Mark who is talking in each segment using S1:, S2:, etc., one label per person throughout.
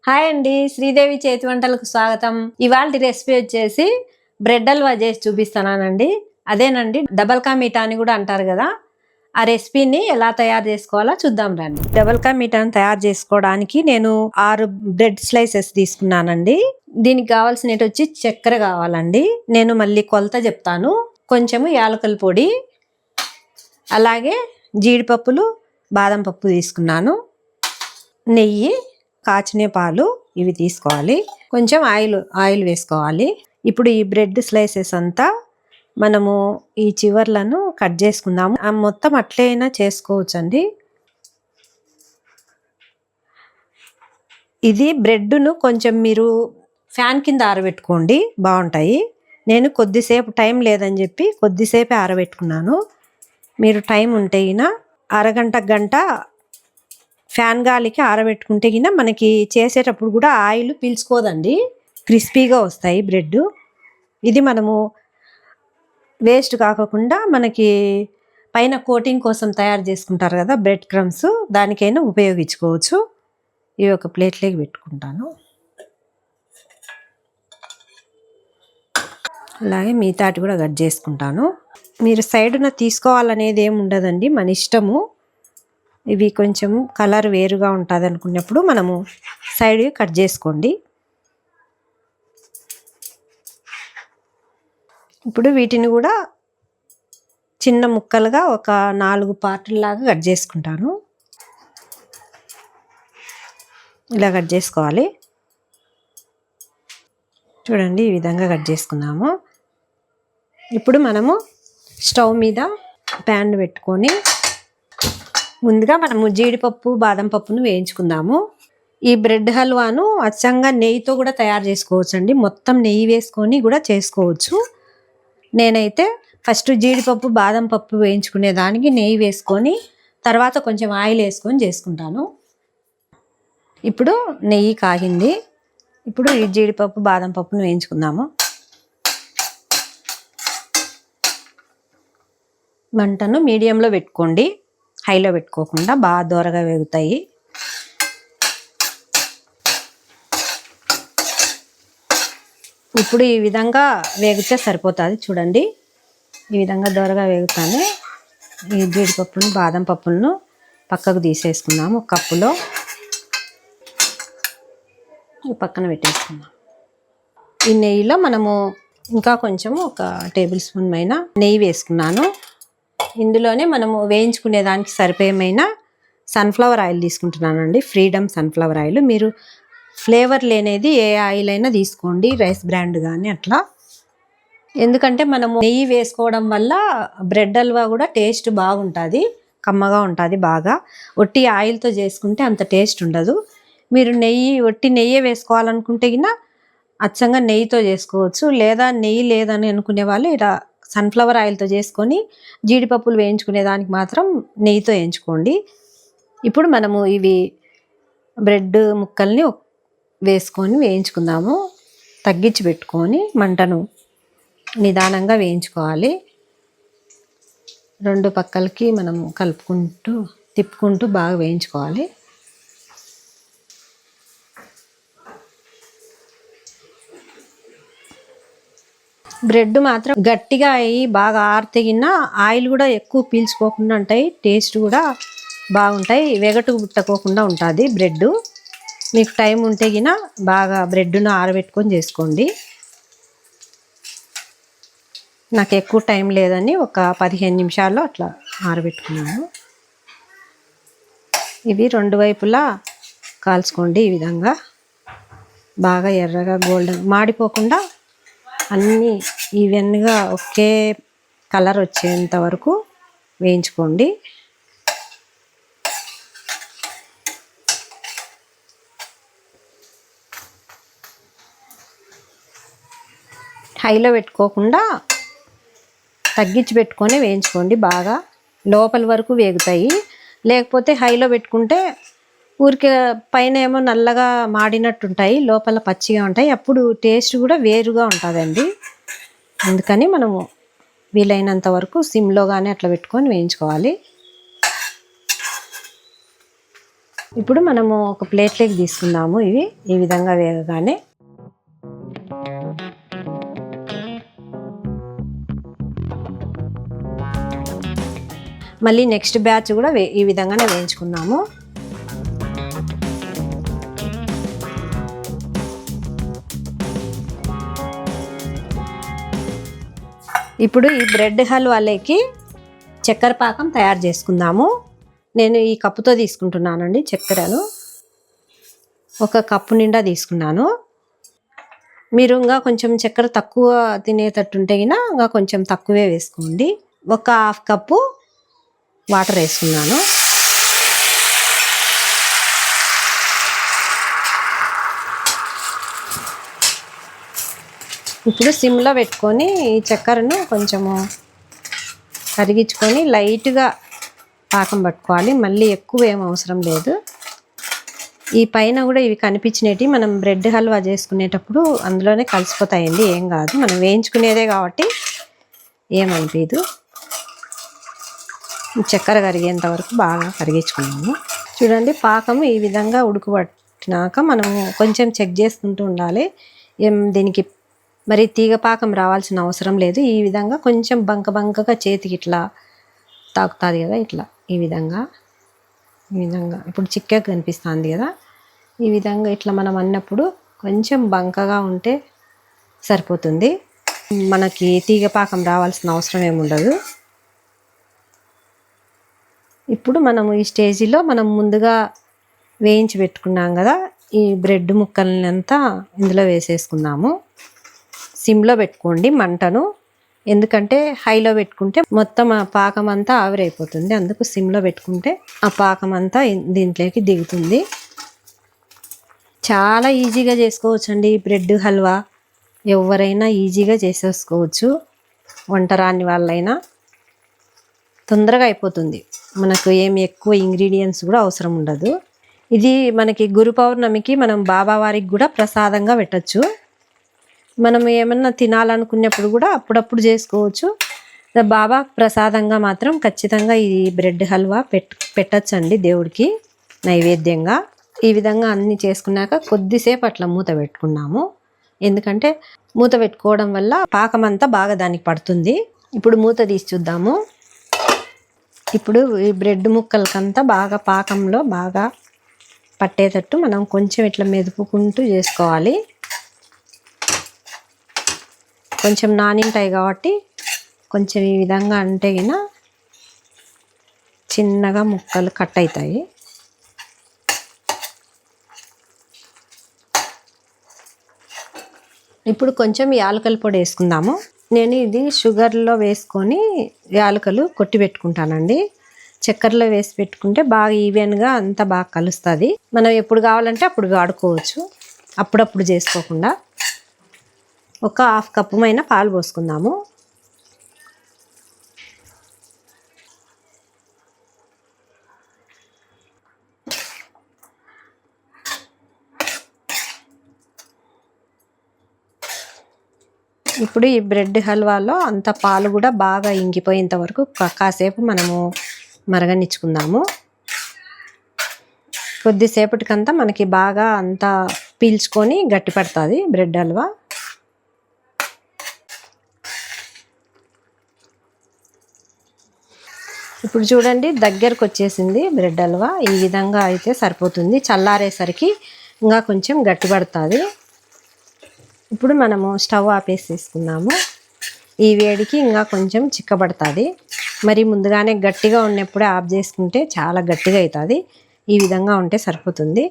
S1: Hi అండి, శ్రీదేవి చేతి వంటలకు స్వాగతం. ఇవాళ రెసిపీ వచ్చేసి బ్రెడ్ హల్వా చేసి చూపిస్తానండి. అదేనండి డబల్ కా మీఠా అని కూడా అంటారు కదా. ఆ రెసిపీని ఎలా తయారు చేసుకోవాలో చూద్దాం రండి. డబల్ కా మీఠాని తయారు చేసుకోవడానికి నేను 6 బ్రెడ్ స్లైసెస్ తీసుకున్నానండి. దీనికి కావాల్సినవి వచ్చి చక్కెర కావాలండి. నేను మళ్ళీ కొలత చెప్తాను. కొంచెము యాలకుల పొడి, అలాగే జీడిపప్పులు, బాదం పప్పు తీసుకున్నాను. నెయ్యి, కాచిన పాలు ఇవి తీసుకోవాలి. కొంచెం ఆయిల్ వేసుకోవాలి. ఇప్పుడు ఈ బ్రెడ్ స్లైసెస్ అంతా మనము ఈ చివర్లను కట్ చేసుకుందాము. మొత్తం అట్లే అయినా చేసుకోవచ్చు అండి. ఇది బ్రెడ్ను కొంచెం మీరు ఫ్యాన్ కింద ఆరబెట్టుకోండి, బాగుంటాయి. నేను కొద్దిసేపు టైం లేదని చెప్పి కొద్దిసేపే ఆరబెట్టుకున్నాను. మీరు టైం ఉంటే గిన అరగంట గంట ఫ్యాన్ గాలికి ఆరబెట్టుకుంటే గిన మనకి చేసేటప్పుడు కూడా ఆయిల్ పీల్చుకోదండి, క్రిస్పీగా వస్తాయి బ్రెడ్. ఇది మనము వేస్ట్ కాకుండా మనకి పైన కోటింగ్ కోసం తయారు చేసుకుంటారు కదా బ్రెడ్ క్రమ్స్, దానికైనా ఉపయోగించుకోవచ్చు. ఇవి ఒక ప్లేట్లోకి పెట్టుకుంటాను. అలాగే మిగతాటి కూడా కట్ చేసుకుంటాను. మీరు సైడున తీసుకోవాలనేది ఏమి ఉండదండి, మన ఇష్టము. ఇవి కొంచెం కలర్ వేరుగా ఉంటుంది అనుకున్నప్పుడు మనము సైడ్ కట్ చేసుకోండి. ఇప్పుడు వీటిని కూడా చిన్న ముక్కలుగా ఒక 4 పార్టుల్లాగా కట్ చేసుకుంటాను. ఇలా కట్ చేసుకోవాలి. చూడండి, ఈ విధంగా కట్ చేసుకుందాము. ఇప్పుడు మనము స్టవ్ మీద ప్యాన్ పెట్టుకొని ముందుగా మనము జీడిపప్పు, బాదం పప్పును వేయించుకుందాము. ఈ బ్రెడ్ హల్వాను అచ్చంగా నెయ్యితో కూడా తయారు చేసుకోవచ్చు అండి. మొత్తం నెయ్యి వేసుకొని కూడా చేసుకోవచ్చు. నేనైతే ఫస్ట్ జీడిపప్పు, బాదం పప్పు వేయించుకునే దానికి నెయ్యి వేసుకొని తర్వాత కొంచెం ఆయిల్ వేసుకొని చేసుకుంటాను. ఇప్పుడు నెయ్యి కాగింది. ఇప్పుడు ఈ జీడిపప్పు, బాదం పప్పును వేయించుకుందాము. మంటను మీడియంలో పెట్టుకోండి, హైలో పెట్టుకోకుండా. బాగా దోరగా వేగుతాయి. ఇప్పుడు ఈ విధంగా వేగితే సరిపోతుంది. చూడండి, ఈ విధంగా దోరగా వేగుతానే ఈ జీడిపప్పును, బాదం పప్పులను పక్కకు తీసేసుకుందాము. ఒక కప్పులో ఈ పక్కన పెట్టేసుకుందాం. ఈ నెయ్యిలో మనము ఇంకా కొంచెము ఒక టేబుల్ స్పూన్ పైన నెయ్యి వేసుకున్నాను. ఇందులోనే మనము వేయించుకునే దానికి సరిపోయేమైనా సన్ఫ్లవర్ ఆయిల్ తీసుకుంటున్నానండి, ఫ్రీడమ్ సన్ఫ్లవర్ ఆయిల్. మీరు ఫ్లేవర్ లేనేది ఏ ఆయిల్ అయినా తీసుకోండి, రైస్ బ్రాండ్ కానీ అట్లా. ఎందుకంటే మనము నెయ్యి వేసుకోవడం వల్ల బ్రెడ్ హల్వా కూడా టేస్ట్ బాగుంటుంది, కమ్మగా ఉంటుంది బాగా. ఒట్టి ఆయిల్తో చేసుకుంటే అంత టేస్ట్ ఉండదు. మీరు ఒట్టి నెయ్యి వేసుకోవాలనుకుంటే గిన అచ్చంగా నెయ్యితో చేసుకోవచ్చు. లేదా నెయ్యి లేదని అనుకునే వాళ్ళు ఇలా సన్ఫ్లవర్ ఆయిల్తో చేసుకొని జీడిపప్పులు వేయించుకునే దానికి మాత్రం నెయ్యితో వేయించుకోండి. ఇప్పుడు మనము ఇవి బ్రెడ్ ముక్కల్ని వేసుకొని వేయించుకుందాము. తగ్గించి పెట్టుకొని మంటను నిదానంగా వేయించుకోవాలి. 2 పక్కలకి మనం కలుపుకుంటూ తిప్పుకుంటూ బాగా వేయించుకోవాలి. బ్రెడ్ మాత్రం గట్టిగా అయ్యి బాగా ఆరితేగిన ఆయిల్ కూడా ఎక్కువ పీల్చుకోకుండా ఉంటాయి, టేస్ట్ కూడా బాగుంటాయి, వెగటు పుట్టకోకుండా ఉంటుంది బ్రెడ్. మీకు టైం ఉంటే గిన బాగా బ్రెడ్ను ఆరబెట్టుకొని చేసుకోండి. నాకు ఎక్కువ టైం లేదని ఒక 15 నిమిషాల్లో అట్లా ఆరబెట్టుకున్నాను. ఇవి 2 వైపులా కాల్చుకోండి. ఈ విధంగా బాగా ఎర్రగా గోల్డెన్ మాడిపోకుండా అన్నీ ఈవెన్గా ఒకే కలర్ వచ్చేంత వరకు వేయించుకోండి. హైలో పెట్టుకోకుండా తగ్గించి పెట్టుకొని వేయించుకోండి. బాగా లోపల వరకు వేగుతాయి. లేకపోతే హైలో పెట్టుకుంటే ఊరికే పైన ఏమో నల్లగా మాడినట్టుంటాయి, లోపల పచ్చిగా ఉంటాయి. అప్పుడు టేస్ట్ కూడా వేరుగా ఉంటుందండి. అందుకని మనము వీలైనంత వరకు సిమ్లో కానీ అట్లా పెట్టుకొని వేయించుకోవాలి. ఇప్పుడు మనము ఒక ప్లేట్లోకి తీసుకుందాము. ఇవి ఈ విధంగా వేగగానే మళ్ళీ నెక్స్ట్ బ్యాచ్ కూడా ఈ విధంగానే వేయించుకుందాము. ఇప్పుడు ఈ బ్రెడ్ హల్వాలోకి చక్కెర పాకం తయారు చేసుకుందాము. నేను ఈ కప్పుతో తీసుకుంటున్నానండి. చక్కెరను ఒక కప్పు నిండా తీసుకున్నాను. మీరు ఇంకా కొంచెం చక్కెర తక్కువ తినేటట్టుంటే ఇంకా కొంచెం తక్కువే వేసుకోండి. ఒక హాఫ్ కప్పు వాటర్ వేసుకున్నాను. ఇప్పుడు సిమ్లో పెట్టుకొని ఈ చక్కెరను కొంచెము కరిగించుకొని లైట్గా పాకం పట్టుకోవాలి. మళ్ళీ ఎక్కువ ఏం అవసరం లేదు. ఈ పైన కూడా ఇవి కనిపించినవి మనం బ్రెడ్ హల్వా చేసుకునేటప్పుడు అందులోనే కలిసిపోతాయండి. ఏం కాదు, మనం వేయించుకునేదే కాబట్టి ఏమనిపించదు. చక్కెర కరిగేంత వరకు బాగా కరిగించుకున్నాము. చూడండి, పాకం ఈ విధంగా ఉడకబట్టినాక మనము కొంచెం చెక్ చేసుకుంటూ ఉండాలి. దీనికి మరి తీగ పాకం రావాల్సిన అవసరం లేదు. ఈ విధంగా కొంచెం బంకగా చేతికి ఇట్లా తాకుతుంది కదా, ఇట్లా ఈ విధంగా ఇప్పుడు చిక్కగా కనిపిస్తుంది కదా, ఈ విధంగా ఇట్లా మనం అన్నప్పుడు కొంచెం బంకగా ఉంటే సరిపోతుంది. మనకి తీగ పాకం రావాల్సిన అవసరం ఏముండదు. ఇప్పుడు మనము ఈ స్టేజీలో మనం ముందుగా వేయించి పెట్టుకున్నాం కదా, ఈ బ్రెడ్ ముక్కల్ని అంతా ఇందులో వేసేసుకుందాము. సిమ్లో పెట్టుకోండి మంటను, ఎందుకంటే హైలో పెట్టుకుంటే మొత్తం ఆ పాకం అంతా ఆవిరైపోతుంది. అందుకు సిమ్లో పెట్టుకుంటే ఆ పాకం అంతా దీంట్లోకి దిగుతుంది. చాలా ఈజీగా చేసుకోవచ్చు అండి బ్రెడ్ హల్వా. ఎవరైనా ఈజీగా చేసేసుకోవచ్చు. వంట రాని వాళ్ళైనా తొందరగా అయిపోతుంది. మనకు ఏమి ఎక్కువ ఇంగ్రీడియంట్స్ కూడా అవసరం ఉండదు. ఇది మనకి గురు పౌర్ణమికి మనం బాబా వారికి కూడా ప్రసాదంగా పెట్టచ్చు. మనం ఏమన్నా తినాలనుకున్నప్పుడు కూడా అప్పుడప్పుడు చేసుకోవచ్చు. బాబా ప్రసాదంగా మాత్రం ఖచ్చితంగా ఈ బ్రెడ్ హల్వా పెట్టచ్చండి దేవుడికి నైవేద్యంగా. ఈ విధంగా అన్నీ చేసుకున్నాక కొద్దిసేపు అట్లా మూత పెట్టుకున్నాము. ఎందుకంటే మూత పెట్టుకోవడం వల్ల పాకం అంతా బాగా దానికి పడుతుంది. ఇప్పుడు మూత తీసి చూద్దాము. ఇప్పుడు ఈ బ్రెడ్ ముక్కలకంతా బాగా పాకంలో బాగా పట్టేటట్టు మనం కొంచెం ఇట్లా మెదుపుకుంటూ చేసుకోవాలి. కొంచెం నానింటాయి కాబట్టి కొంచెం ఈ విధంగా అంటే చిన్నగా ముక్కలు కట్ అవుతాయి. ఇప్పుడు కొంచెం యాలకుల పొడి వేసుకుందాము. నేను ఇది షుగర్లో వేసుకొని యాలకులు కొట్టి పెట్టుకుంటానండి. చక్కెరలో వేసి పెట్టుకుంటే బాగా ఈవెన్గా అంతా బాగా కలుస్తుంది. మనం ఎప్పుడు కావాలంటే అప్పుడు వాడుకోవచ్చు, అప్పుడప్పుడు చేసుకోకుండా. ఒక హాఫ్ కప్పు మైన పాలు పోసుకుందాము. ఇప్పుడు ఈ బ్రెడ్ హల్వాలో అంత పాలు కూడా బాగా ఇంకిపోయేంత వరకు కాసేపు మనము మరగనిచ్చుకుందాము. కొద్దిసేపటికంతా మనకి బాగా అంతా పీల్చుకొని గట్టి పడుతుంది బ్రెడ్ హల్వా. ఇప్పుడు చూడండి, దగ్గరకు వచ్చేసింది బ్రెడ్ హల్వా. ఈ విధంగా అయితే సరిపోతుంది. చల్లారేసరికి ఇంకా కొంచెం గట్టి పడుతుంది. ఇప్పుడు మనము స్టవ్ ఆపేసేసుకుందాము. ఈ వేడికి ఇంకా కొంచెం చిక్కబడుతుంది. మరి ముందుగానే గట్టిగా ఉన్నప్పుడే ఆఫ్ చేసుకుంటే చాలా గట్టిగా అవుతుంది. ఈ విధంగా ఉంటే సరిపోతుంది.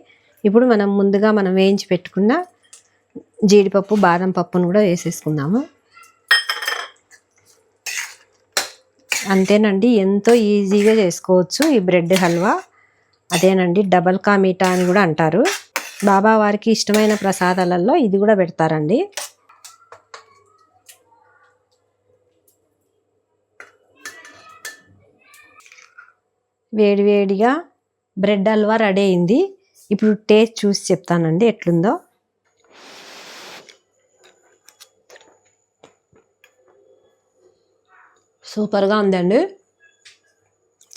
S1: ఇప్పుడు మనం వేయించి పెట్టుకున్న జీడిపప్పు, బాదం పప్పును కూడా వేసేసుకుందాము. అంతేనండి, ఎంతో ఈజీగా చేసుకోవచ్చు ఈ బ్రెడ్ హల్వా. అదేనండి డబల్ కా మీఠా అని కూడా అంటారు. బాబా వారికి ఇష్టమైన ప్రసాదాలలో ఇది కూడా పెడతారండి. వేడివేడిగా బ్రెడ్ హల్వా రెడీ అయింది. ఇప్పుడు టేస్ట్ చూసి చెప్తానండి ఎట్లుందో. సూపర్గా ఉందండి.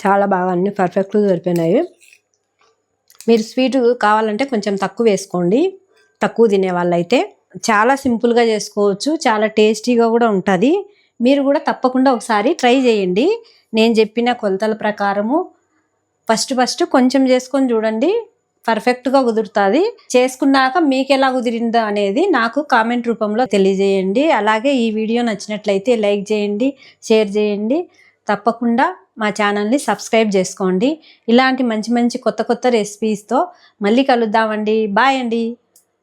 S1: చాలా బాగా అన్నీ పర్ఫెక్ట్గా సరిపోయినాయి. మీరు స్వీట్ కావాలంటే కొంచెం తక్కువ వేసుకోండి, తక్కువ తినే వాళ్ళైతే. చాలా సింపుల్గా చేసుకోవచ్చు, చాలా టేస్టీగా కూడా ఉంటుంది. మీరు కూడా తప్పకుండా ఒకసారి ట్రై చేయండి. నేను చెప్పిన కొలతల ప్రకారము ఫస్ట్ కొంచెం చేసుకొని చూడండి, పర్ఫెక్ట్గా కుదురుతుంది. చేసుకున్నాక మీకు ఎలా కుదిరిందో అనేది నాకు కామెంట్ రూపంలో తెలియజేయండి. అలాగే ఈ వీడియో నచ్చినట్లయితే లైక్ చేయండి, షేర్ చేయండి. తప్పకుండా మా ఛానల్ని సబ్స్క్రైబ్ చేసుకోండి. ఇలాంటి మంచి మంచి కొత్త రెసిపీస్తో మళ్ళీ కలుద్దామండి. బాయ్ అండి.